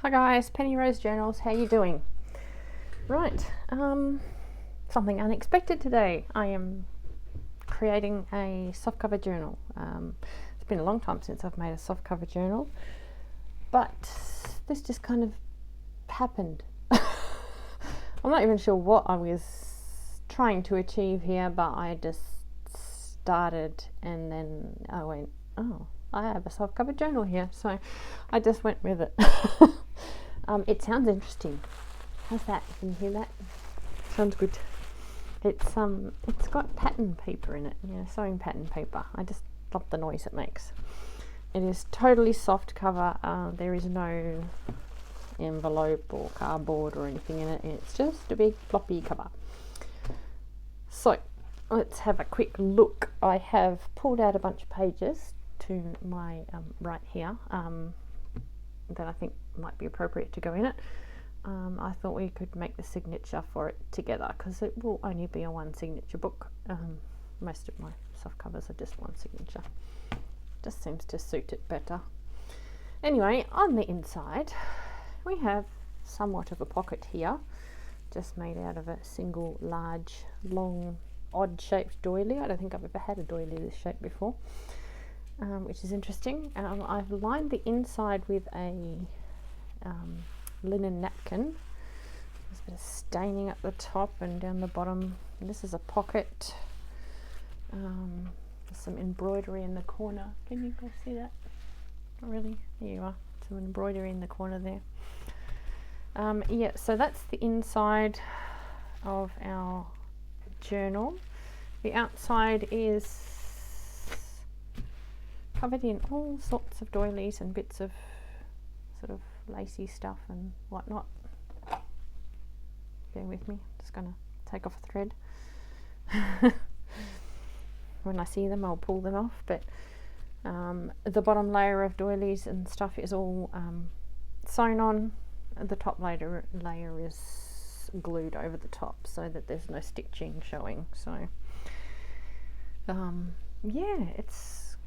Hi guys, Penny Rose Journals, how you doing? Right, something unexpected today. I am creating a softcover journal. It's been a long time since I've made a softcover journal, but this just kind of happened. I'm not even sure what I was trying to achieve here, but I just started and then I went, oh, I have a softcover journal here, so I just went with it. It sounds interesting. How's that? Can you hear that? Sounds good. It's got pattern paper in it, sewing pattern paper. I just love the noise it makes. It is totally soft cover. There is no envelope or cardboard or anything in it. It's just a big floppy cover. So let's have a quick look. I have pulled out a bunch of pages to my right here that I think might be appropriate to go in it. I thought we could make the signature for it together because it will only be a one signature book. Most of my soft covers are just one signature. Just seems to suit it better. Anyway, on the inside we have somewhat of a pocket here, just made out of a single large long odd shaped doily. I don't think I've ever had a doily this shape before, which is interesting. I've lined the inside with a linen napkin. There's a bit of staining at the top and down the bottom. And this is a pocket. There's some embroidery in the corner. Can you guys see that? Not really. There you are. Some embroidery in the corner there. Yeah, so that's the inside of our journal. The outside is covered in all sorts of doilies and bits of sort of lacy stuff and whatnot. Bear with me, just gonna take off a thread. When I see them I'll pull them off, but the bottom layer of doilies and stuff is all sewn on. The top layer is glued over the top so that there's no stitching showing. So yeah, it's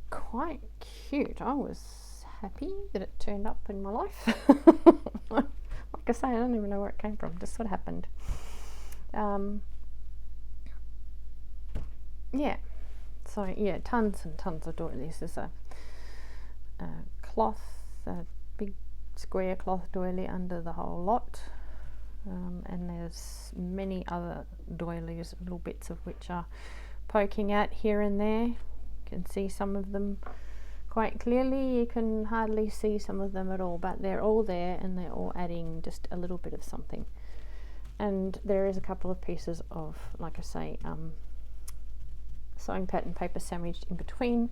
quite cute. I was happy that it turned up in my life. Like I say, I don't even know where it came from, just sort of happened. Yeah, so yeah, tons and tons of doilies. There's a cloth, a big square cloth doily under the whole lot, and there's many other doilies, little bits of which are poking out here and there. You can see some of them quite clearly. You can hardly see some of them at all, but they're all there and they're all adding just a little bit of something. And there is a couple of pieces of, like I say, sewing pattern paper sandwiched in between,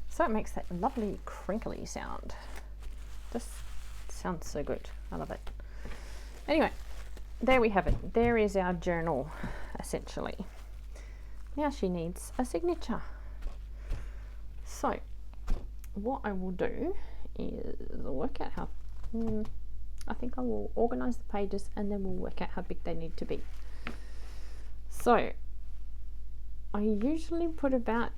so it makes that lovely crinkly sound. Just sounds so good. I love it. Anyway, there we have it. There is our journal, essentially. Now she needs a signature. So what I will do is work out how, I think I will organise the pages and then we'll work out how big they need to be. So I usually put about,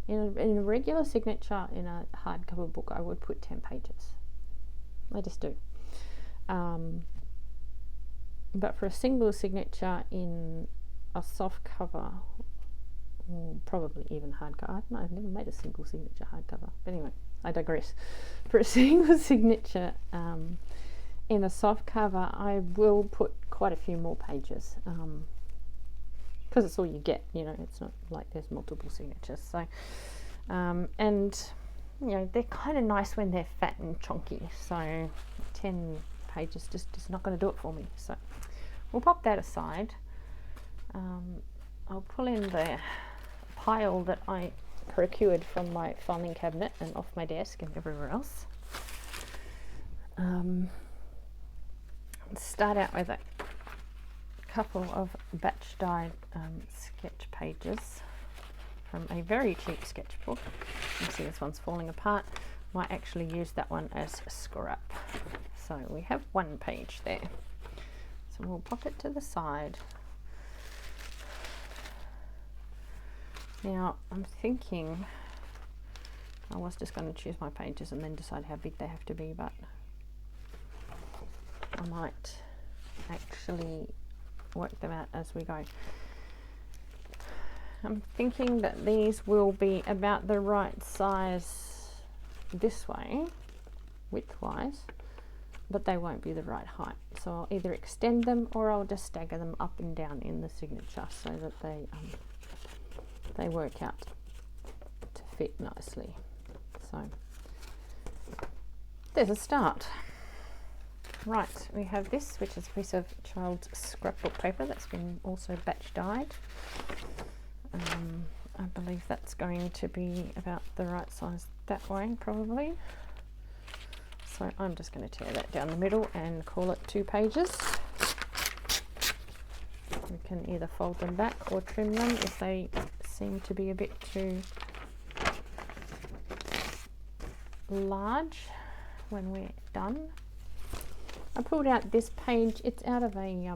in a regular signature in a hardcover book, I would put 10 pages. I just do. But for a single signature in a soft cover, or probably even hardcover, I don't know, I've never made a single signature hardcover, but anyway, I digress. For a single signature in a soft cover, I will put quite a few more pages, because it's all you get, it's not like there's multiple signatures. So and they're kind of nice when they're fat and chunky, so 10 pages just is not going to do it for me. So we'll pop that aside. I'll pull in the pile that I procured from my filing cabinet and off my desk and everywhere else. Start out with a couple of batch dyed sketch pages from a very cheap sketchbook. You can see this one's falling apart. Might actually use that one as scrap. So we have one page there. So we'll pop it to the side. Now I'm thinking I was just going to choose my pages and then decide how big they have to be, but I might actually work them out as we go. I'm thinking that these will be about the right size this way, width-wise, but they won't be the right height. So I'll either extend them or I'll just stagger them up and down in the signature so that they work out to fit nicely. So there's a start. Right, we have this, which is a piece of child's scrapbook paper that's been also batch dyed. I believe that's going to be about the right size that way, probably. So I'm just going to tear that down the middle and call it 2 pages. We can either fold them back or trim them if they seem to be a bit too large when we're done. I pulled out this page. It's out of a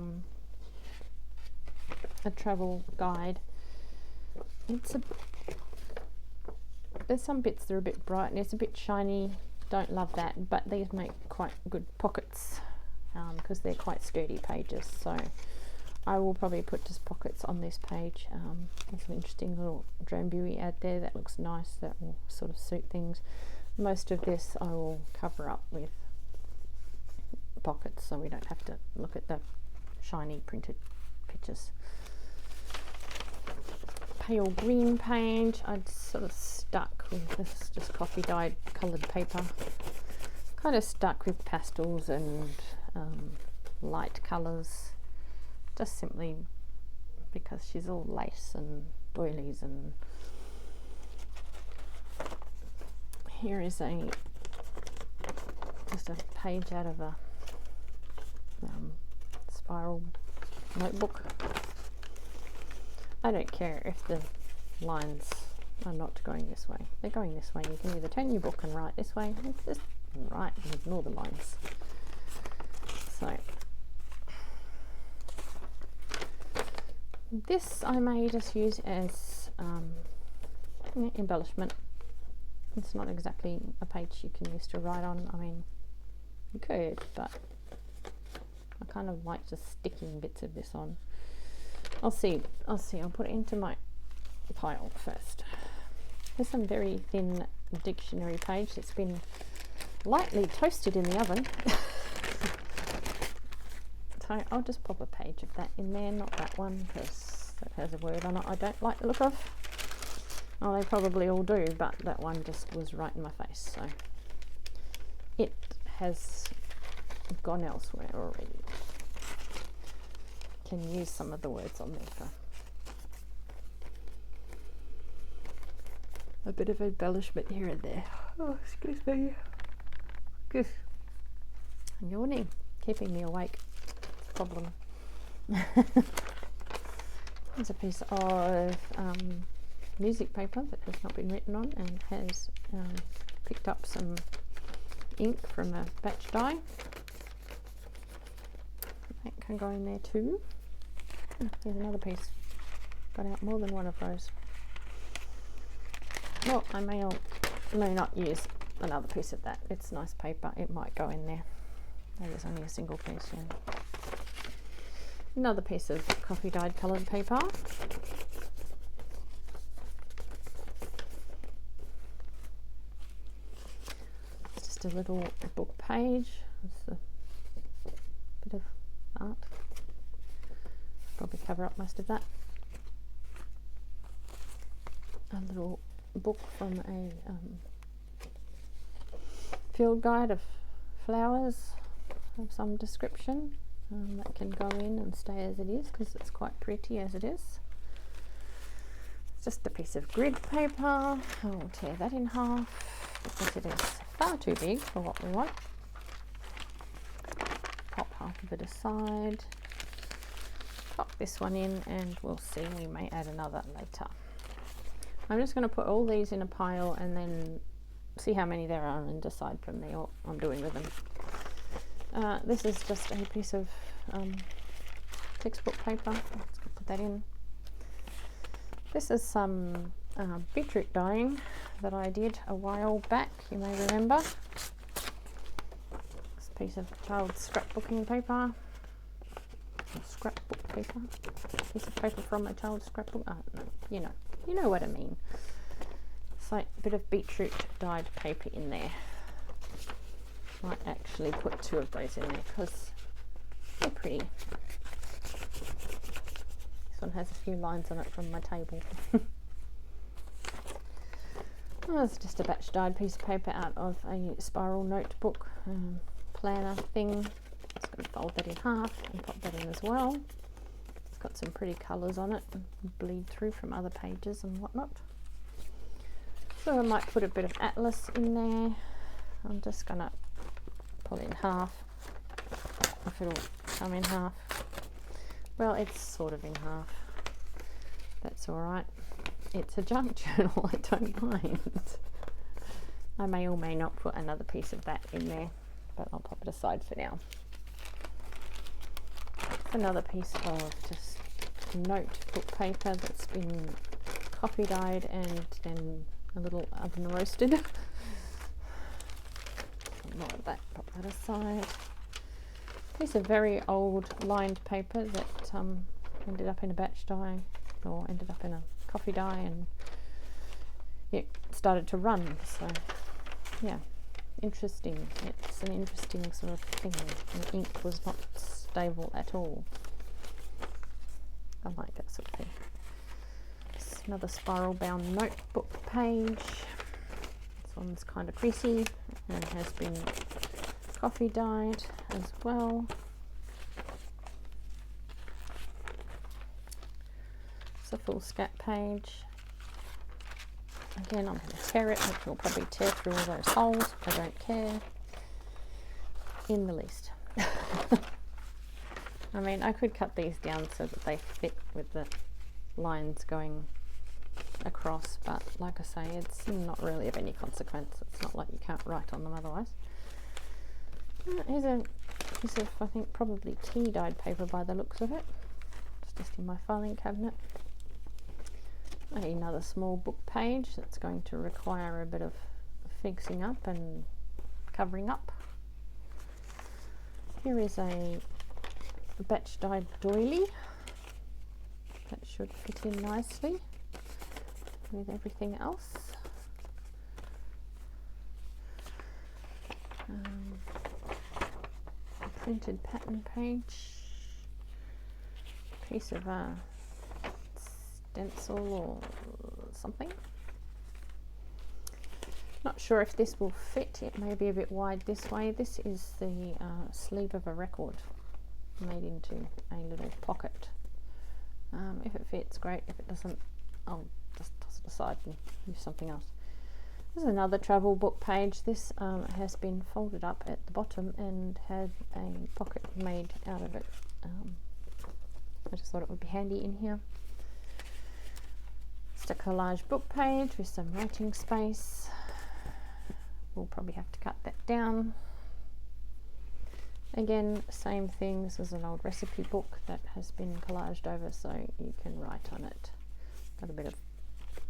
travel guide. There's some bits that are a bit bright and it's a bit shiny. Don't love that, but these make quite good pockets because they're quite sturdy pages. So I will probably put just pockets on this page. There's an interesting little Drambuie ad there that looks nice. That will sort of suit things. Most of this I will cover up with pockets so we don't have to look at the shiny printed pictures. Pale green page. I'd sort of stuck with this just coffee dyed coloured paper. Kind of stuck with pastels and light colours, just simply because she's all lace and doilies. And here is just a page out of a spiral notebook. I don't care if the lines are not going this way. They're going this way. You can either turn your book and write this way, or just write and ignore the lines. So this I may just use as embellishment. It's not exactly a page you can use to write on. I mean, you could, but I kind of like just sticking bits of this on. I'll see. I'll put it into my pile first. There's some very thin dictionary page that's been lightly toasted in the oven. So I'll just pop a page of that in there, not that one because that has a word on it I don't like the look of. Oh, they probably all do, but that one just was right in my face, so it has gone elsewhere already. Can use some of the words on there for a bit of embellishment here and there. Oh, excuse me. Good. I'm yawning, keeping me awake. Problem. There's a piece of music paper that has not been written on and has picked up some ink from a batch dye. That can go in there too. There's another piece. Got out more than one of those. Well, I may not use another piece of that. It's nice paper. It might go in there. There's only a single piece. Yeah. Another piece of coffee dyed coloured paper. It's just a little book page. It's a bit of art. Probably cover up most of that. A little book from a field guide of flowers of some description that can go in and stay as it is because it's quite pretty as it is. It's just a piece of grid paper. I'll tear that in half because it is far too big for what we want. Pop half of it aside. Pop this one in and we'll see, we may add another later. I'm just going to put all these in a pile and then see how many there are and decide from there what I'm doing with them. This is just a piece of textbook paper. Let's put that in. This is some beetroot dyeing that I did a while back, you may remember. This piece of child's scrapbooking paper. Scrapbook paper. Piece of paper from a child's scrapbook. Oh, no, you know what I mean. It's like a bit of beetroot dyed paper in there. Might actually put 2 of those in there because they're pretty. This one has a few lines on it from my table. Oh, it's just a batch dyed piece of paper out of a spiral notebook planner thing. Just going to fold that in half and pop that in as well. It's got some pretty colours on it and bleed through from other pages and whatnot. So I might put a bit of atlas in there. I'm just going to pull it in half, if it'll come in half. Well, it's sort of in half. That's alright. It's a junk journal, I don't mind. I may or may not put another piece of that in there, but I'll pop it aside for now. It's another piece of just notebook paper that's been coffee dyed and then a little oven roasted. More of that, pop that aside. Piece of very old lined paper that ended up in a batch dye, or ended up in a coffee dye, and it started to run. So yeah, interesting. It's an interesting sort of thing. The ink was not stable at all. I like that sort of thing. It's another spiral bound notebook page. This one's kind of creasy and has been coffee dyed as well. It's a foolscap page. Again, I'm going to tear it, which will probably tear through all those holes. I don't care in the least. I mean, I could cut these down so that they fit with the lines going across, but like I say, it's not really of any consequence. It's not like you can't write on them otherwise. Here's a piece of, I think, probably tea dyed paper by the looks of it. It's just in my filing cabinet. Another small book page that's going to require a bit of fixing up and covering up. Here is a batch dyed doily that should fit in nicely with everything else. A printed pattern page, piece of stencil or something. Not sure if this will fit. It may be a bit wide this way. This is the sleeve of a record made into a little pocket. If it fits, great. If it doesn't, I'll just toss it aside and use something else. This is another travel book page. This has been folded up at the bottom and had a pocket made out of it. I just thought it would be handy in here. It's a collage book page with some writing space. We'll probably have to cut that down. Again, same thing. This is an old recipe book that has been collaged over so you can write on it. Got a bit of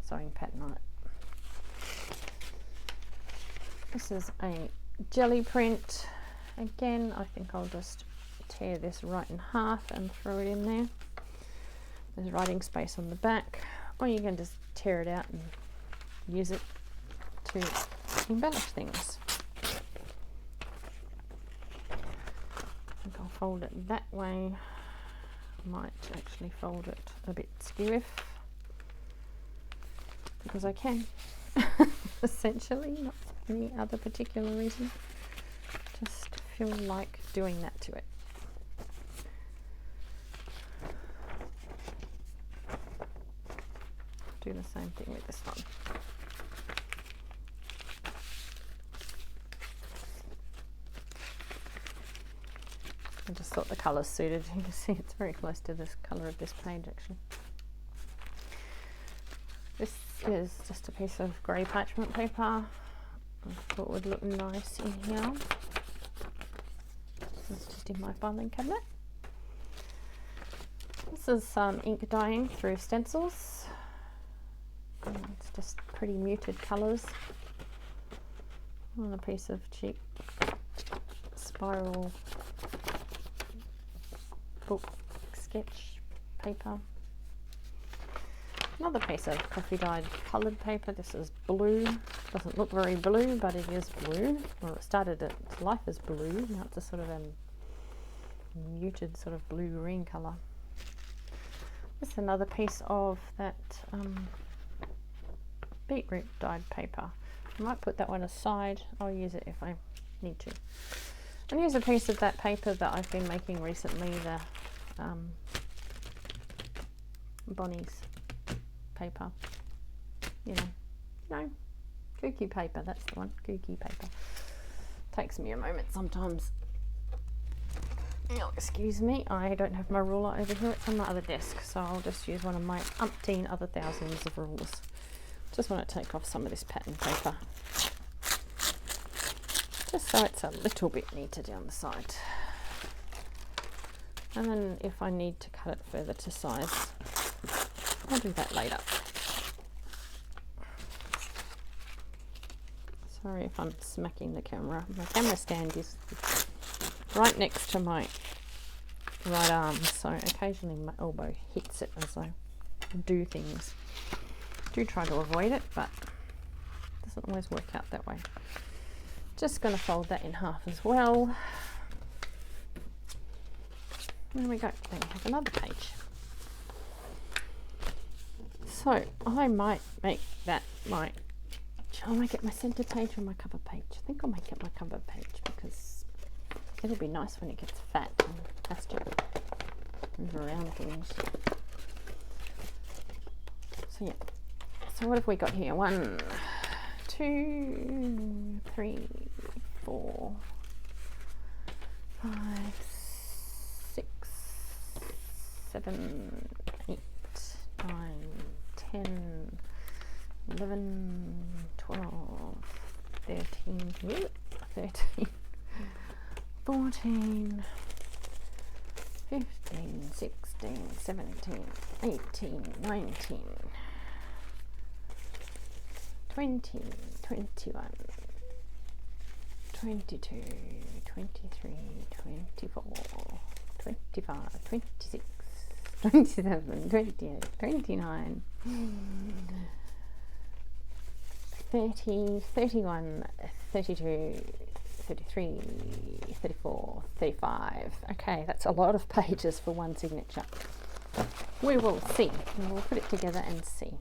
sewing pattern on it. This is a jelly print. Again, I think I'll just tear this right in half and throw it in there. There's writing space on the back, or you can just tear it out and use it to embellish things. I think I'll fold it that way. Might actually fold it a bit skew because I can. Essentially, not for any other particular reason. Just feel like doing that to it. Do the same thing with this one. I just thought the colours suited. You can see it's very close to this colour of this page actually. This is just a piece of grey parchment paper. I thought would look nice in here. It's just in my filing cabinet. This is ink dyeing through stencils. It's pretty muted colours on a piece of cheap spiral book sketch paper. Another piece of coffee dyed coloured paper. This is blue. Doesn't look very blue, but it is blue. Well, it started its life as blue. Now it's a sort of a muted sort of blue-green colour. This is another piece of that beetroot dyed paper. I might put that one aside. I'll use it if I need to. And here's a piece of that paper that I've been making recently, the Bonnie's paper. You know, kooky paper, that's the one, kooky paper. Takes me a moment sometimes. Oh, excuse me, I don't have my ruler over here, it's on my other desk, so I'll just use one of my umpteen other thousands of rulers. Just want to take off some of this pattern paper, just so it's a little bit neater down the side. And then if I need to cut it further to size, I'll do that later. Sorry if I'm smacking the camera. My camera stand is right next to my right arm, so occasionally my elbow hits it as I do things. I do try to avoid it, but it doesn't always work out that way. Just going to fold that in half as well. There we go. Then we have another page. So I might make that my... Shall I make it my centre page or my cover page? I think I'll make it my cover page because it'll be nice when it gets fat and has to move around things. So yeah. So what have we got here? 1, 2, 3, 4, 5, 6, 7, 8, 9, 10, 11, 12, 13, 14, 15, 16, 17, 18, 19, 20, 21, 22, 23, 24, 25, 26, 27, 28, 29, 30, 31, 32, 33, 34, 35. Okay, that's a lot of pages for one signature. We will see. We'll put it together and see.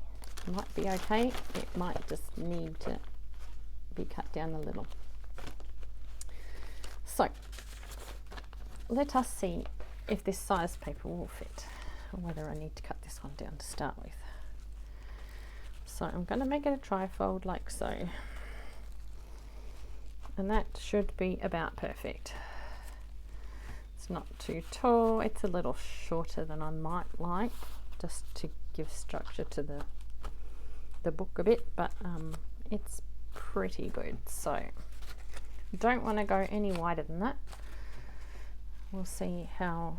It might be okay. It might just need to be cut down a little. So, let us see if this size paper will fit, or whether I need to cut this one down to start with. So I'm going to make it a trifold like so, and that should be about perfect. It's not too tall, it's a little shorter than I might like, just to give structure to the book a bit, but it's pretty good. So don't want to go any wider than that. We'll see how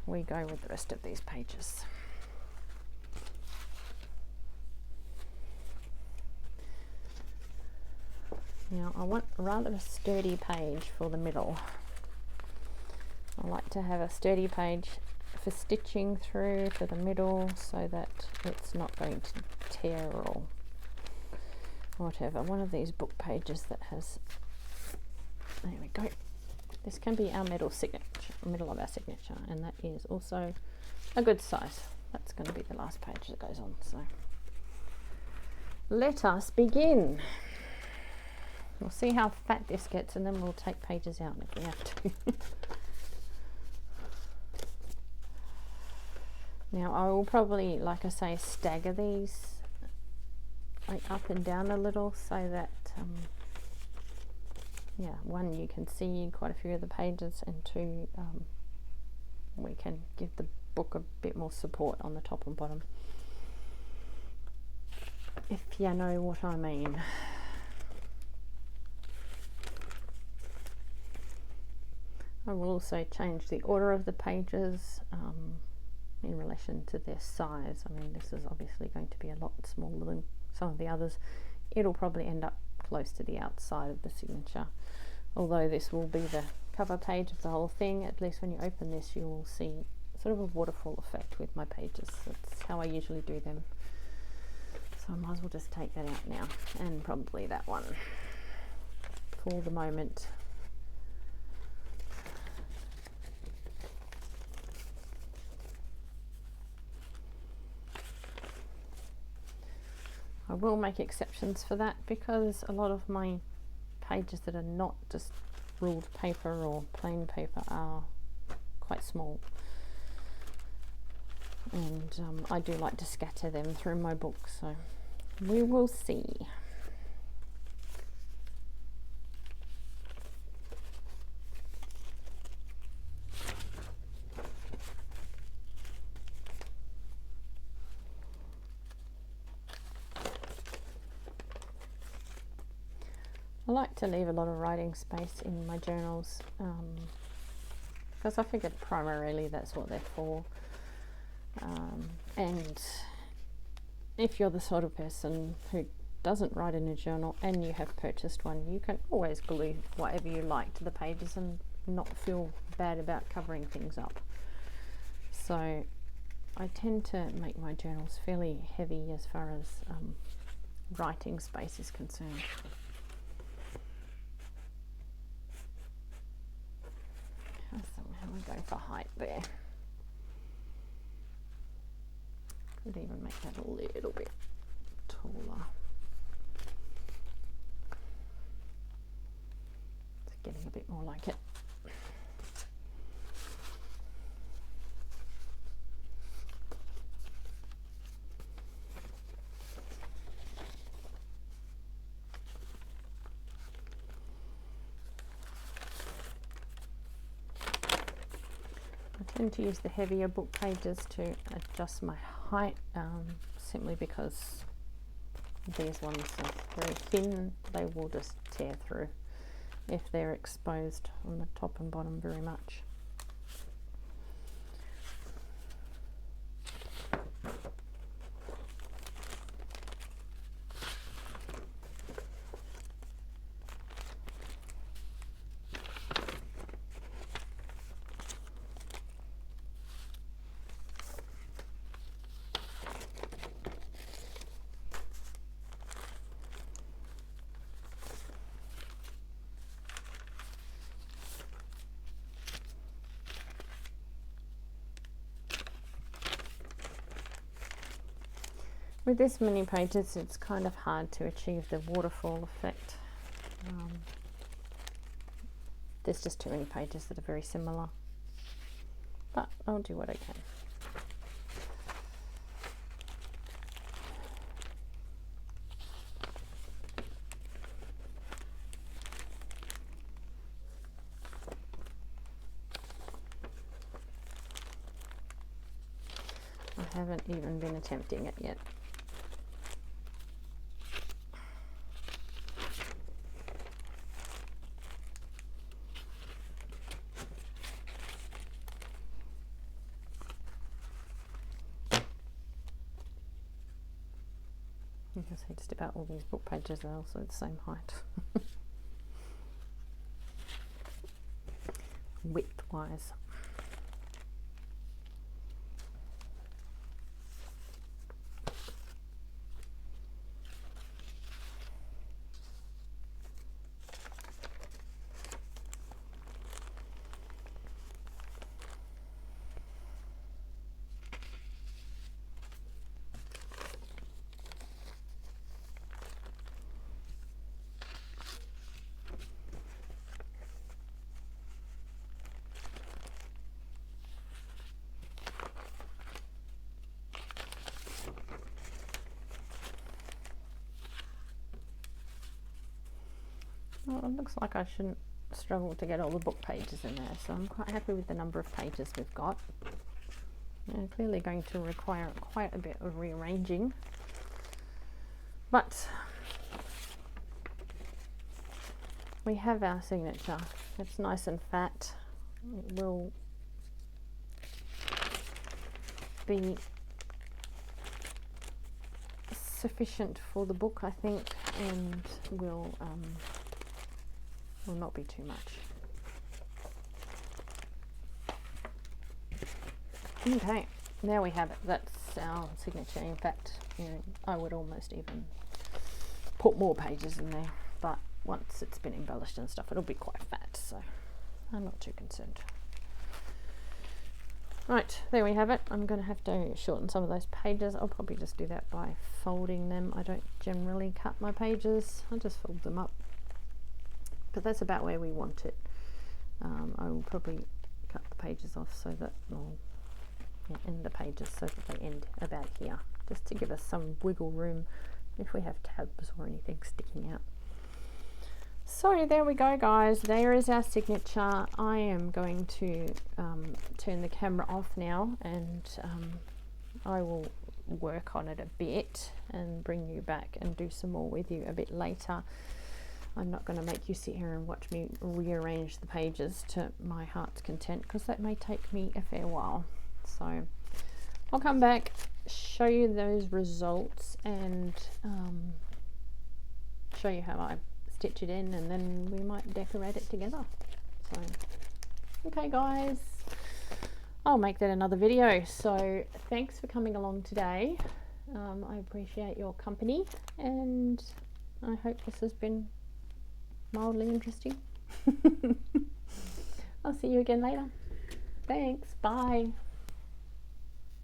we go with the rest of these pages. Now I want rather a sturdy page for the middle. I like to have a sturdy page for stitching through to the middle so that it's not going to tear or whatever. One of these book pages that has, there we go. This can be our middle of our signature, and that is also a good size. That's going to be the last page that goes on. So let us begin. We'll see how fat this gets, and then we'll take pages out if we have to. Now I will probably, like I say, stagger these like up and down a little so that yeah, one, you can see quite a few of the pages, and two, we can give the book a bit more support on the top and bottom, if you know what I mean. I will also change the order of the pages in relation to their size. I mean, this is obviously going to be a lot smaller than some of the others, it'll probably end up close to the outside of the signature. Although this will be the cover page of the whole thing, at least when you open this you will see sort of a waterfall effect with my pages. That's how I usually do them. So I might as well just take that out now, and probably that one for the moment. I will make exceptions for that because a lot of my pages that are not just ruled paper or plain paper are quite small, and I do like to scatter them through my book, so we will see. I like to leave a lot of writing space in my journals because I figured primarily that's what they're for. And if you're the sort of person who doesn't write in a journal and you have purchased one, you can always glue whatever you like to the pages and not feel bad about covering things up. So I tend to make my journals fairly heavy as far as writing space is concerned. So how do I go for height there? Could even make that a little bit taller. It's getting a bit more like it. I tend to use the heavier book pages to adjust my height, simply because these ones are very thin. They will just tear through if they're exposed on the top and bottom very much. With this many pages, it's kind of hard to achieve the waterfall effect. There's just too many pages that are very similar, but I'll do what I can. I haven't even been attempting it yet. You can see just about all these book pages are also the same height. Width-wise. Well, it looks like I shouldn't struggle to get all the book pages in there, so I'm quite happy with the number of pages we've got. And clearly going to require quite a bit of rearranging, but we have our signature. It's nice and fat. It will be sufficient for the book, I think, and will not be too much. Okay, there we have it. That's our signature. In fact, you know, I would almost even put more pages in there, but once it's been embellished and stuff, it'll be quite fat, so I'm not too concerned. Right, there we have it. I'm going to have to shorten some of those pages. I'll probably just do that by folding them. I don't generally cut my pages, I just fold them up. But that's about where we want it. I will probably cut the pages off so that, end the pages so that they end about here, just to give us some wiggle room if we have tabs or anything sticking out. So there we go, guys. There is our signature. I am going to turn the camera off now, and I will work on it a bit and bring you back and do some more with you a bit later. I'm not going to make you sit here and watch me rearrange the pages to my heart's content, because that may take me a fair while. So I'll come back, show you those results, and show you how I stitch it in, and then we might decorate it together. So okay, guys, I'll make that another video. So thanks for coming along today. I appreciate your company, and I hope this has been mildly interesting. I'll see you again later. Thanks, bye.